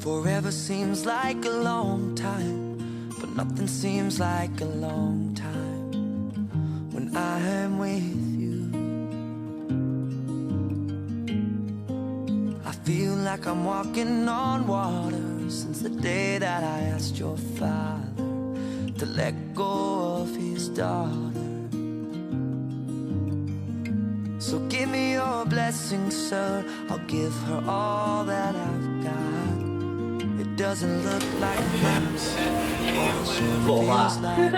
Forever seems like a long time, but nothing seems like a long time when I'm with you. I feel like I'm walking on water since the day that I asked your father to let go of his daughter. So give me your blessing, sir. I'll give her all that I've got. It doesn't look like much, feels like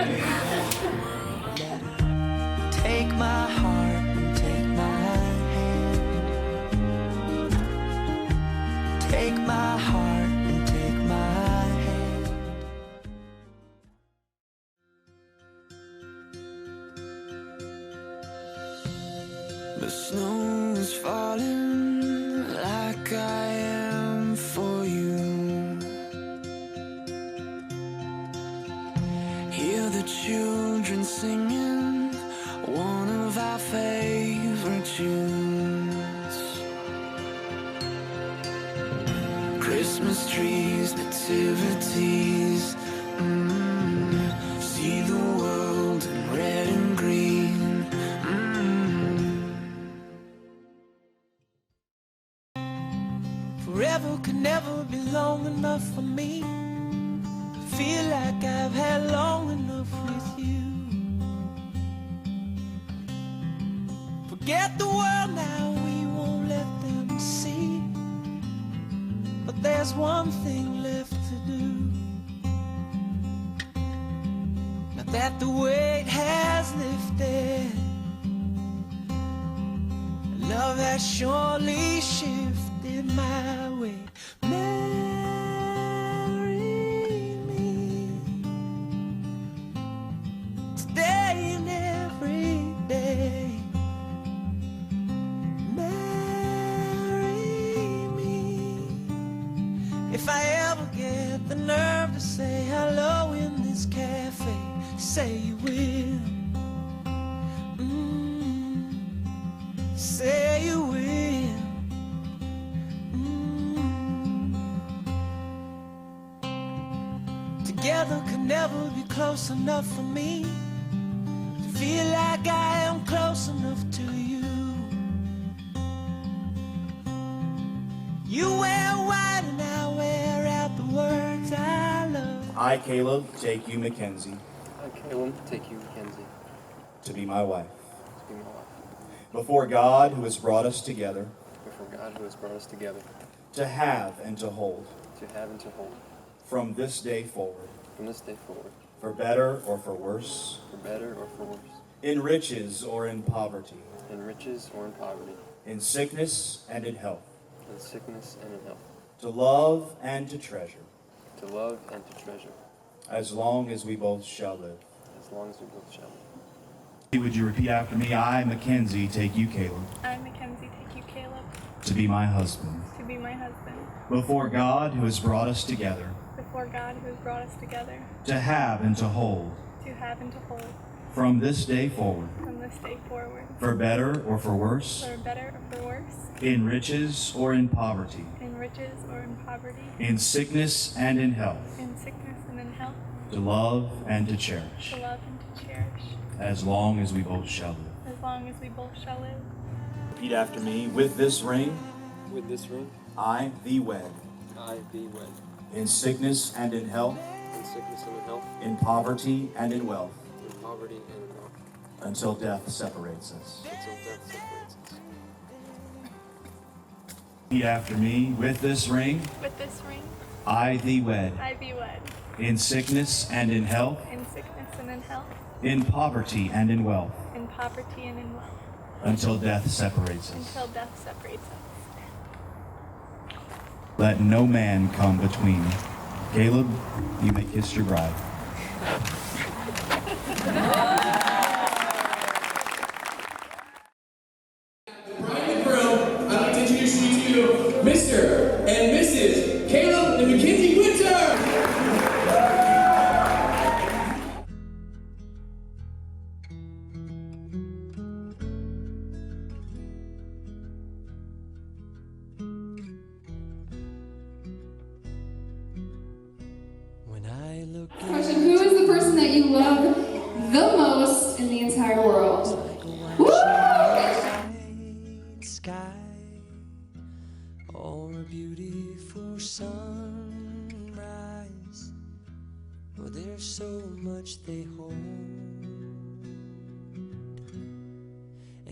take my heart and take my hand. Take my heart and take my hand. The snow is falling like I am for you. Hear the children singing one of our favorite tunes. Christmas trees, nativities, see the world in red and green. Forever could never be long enough for me. Feel like I've had long enough with you. Forget the world now, we won't let them see. But there's one thing left to do. Now that the weight has lifted, love has surely shifted my way. Marry me today and every day. Marry me if I ever get the nerve to say hello in this cafe. Say you will. Say you will. Together could never be close enough for me to feel like I am close enough to you. You wear white and I wear out the words I love. I, Caleb, take you, Mackenzie, I, Caleb, take you, Mackenzie, to be my wife. to be my wife. Before God, who has brought us together, Before God who has brought us together, to have and to hold, to have and to hold, from this day forward, from this day forward, for better or for worse, for better or for worse, in riches or in poverty, in riches or in poverty, in sickness and in health, in sickness and in health, to love and to treasure, to love and to treasure, as long as we both shall live. as long as we both shall live. Would you repeat after me? I, Mackenzie, take you, Caleb, I, Mackenzie, take you, Caleb, to be my husband. to be my husband. Before God, who has brought us together, Before God who has brought us together, to have and to hold, to have and to hold, from this day forward, from this day forward, for better or for worse, for better or for worse, in riches or in poverty, in riches or in poverty, in sickness and in health, in sickness and in health, to love and to cherish, to love and to cherish, as long as we both shall live. as long as we both shall live. Repeat after me. With this ring, With this ring, I thee wed, I thee wed, in sickness and in health, in sickness and in health, in poverty and in wealth, in poverty and in wealth, until death separates us. until death separates us. Repeat after me. With this ring, With this ring, I thee wed, I be wed, in sickness and in health, in sickness and in health, in poverty and in wealth, in poverty and in wealth, until death separates us. until death separates us. Let no man come between. Caleb, you may kiss your bride. Bride and groom, I'd like to introduce you to Mr. and Mrs. Caleb and Mackenzie Winter.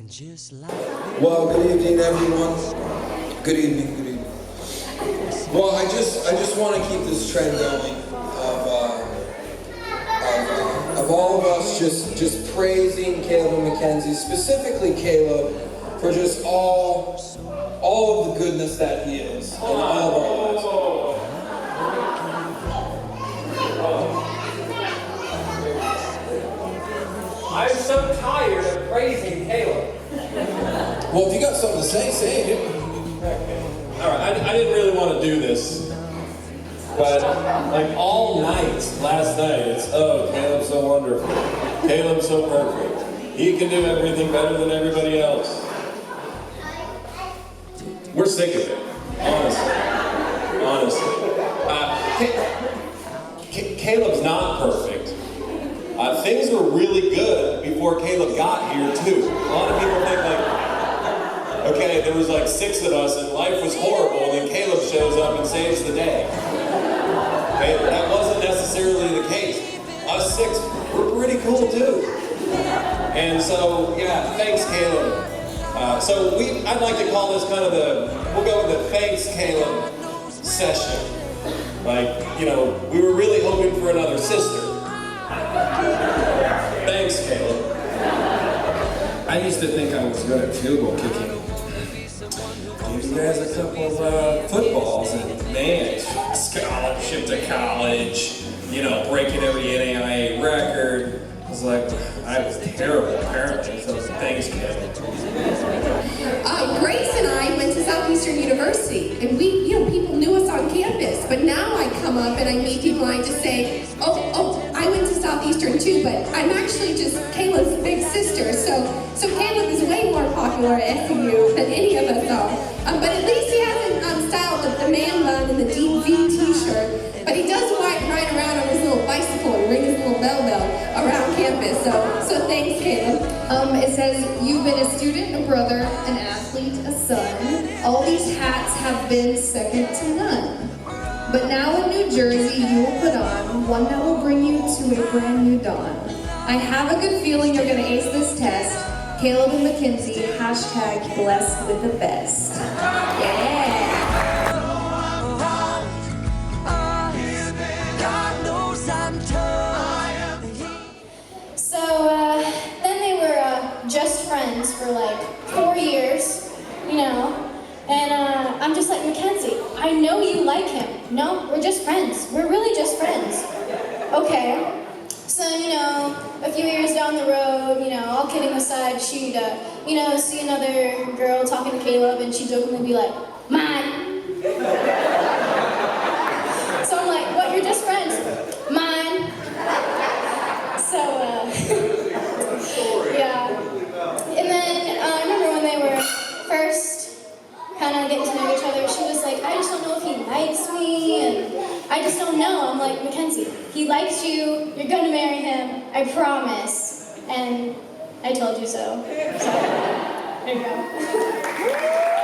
And just like Well, good evening, everyone. Good evening, good evening. Well, I just want to keep this trend going of all of us just praising Caleb and Mackenzie, specifically Caleb, for just all of the goodness that he is in all of our lives. I'm so tired of praising Caleb. Well, if you got something to say, say it. All right, I didn't really want to do this, but like all night last night, it's, oh, Caleb's so wonderful. Caleb's so perfect. He can do everything better than everybody else. We're sick of it, honestly. Caleb's not perfect. Things were really good before Caleb got here too. A lot of people think like, okay, there was like 6 of us and life was horrible, and then Caleb shows up and saves the day. Okay, that wasn't necessarily the case. Us 6, we're pretty cool too. And so, yeah, thanks Caleb. I'd like to call this kind of we'll go with the thanks Caleb session. Like, you know, we were really hoping for another sister. Thanks, Caleb. I used to think I was good at field goal kicking. Gave you guys a couple of footballs, and man, scholarship to college, you know, breaking every NAIA record. I was like, I was terrible apparently, so thanks, Caleb. Grace and I went to Southeastern University, and we, people knew us on campus, but now I come up and I meet people and I just say, oh, I went to Southeastern too, but I'm actually just Caleb's big sister, so Caleb is way more popular at SU than any of us are. But at least he hasn't styled the man bun and the deep V t-shirt, but he does ride around on his little bicycle and ring his little bell around campus, so thanks, Caleb. It says, you've been a student, a brother, an athlete, a son. All these hats have been second to none. But now in New Jersey you will put on one that will bring you to a brand new dawn. I have a good feeling you're going to ace this test. Caleb and Mackenzie, hashtag blessed with the best. Yeah. God knows I'm tough. So then they were just friends for like 4 years, and I'm just like, Mackenzie, I know you like him. No, we're just friends. We're really just friends. Okay. So, a few years down the road, all kidding aside, she'd, see another girl talking to Caleb, and she'd jokingly be like, mine. So I'm like, what, you're just friends? Mine. So, yeah. And then I remember when they were first kind of getting to know each other, she was like, I just don't know if he likes me, and I just don't know. I'm like, Mackenzie, he likes you, you're gonna marry him, I promise. And I told you so. So, there you go.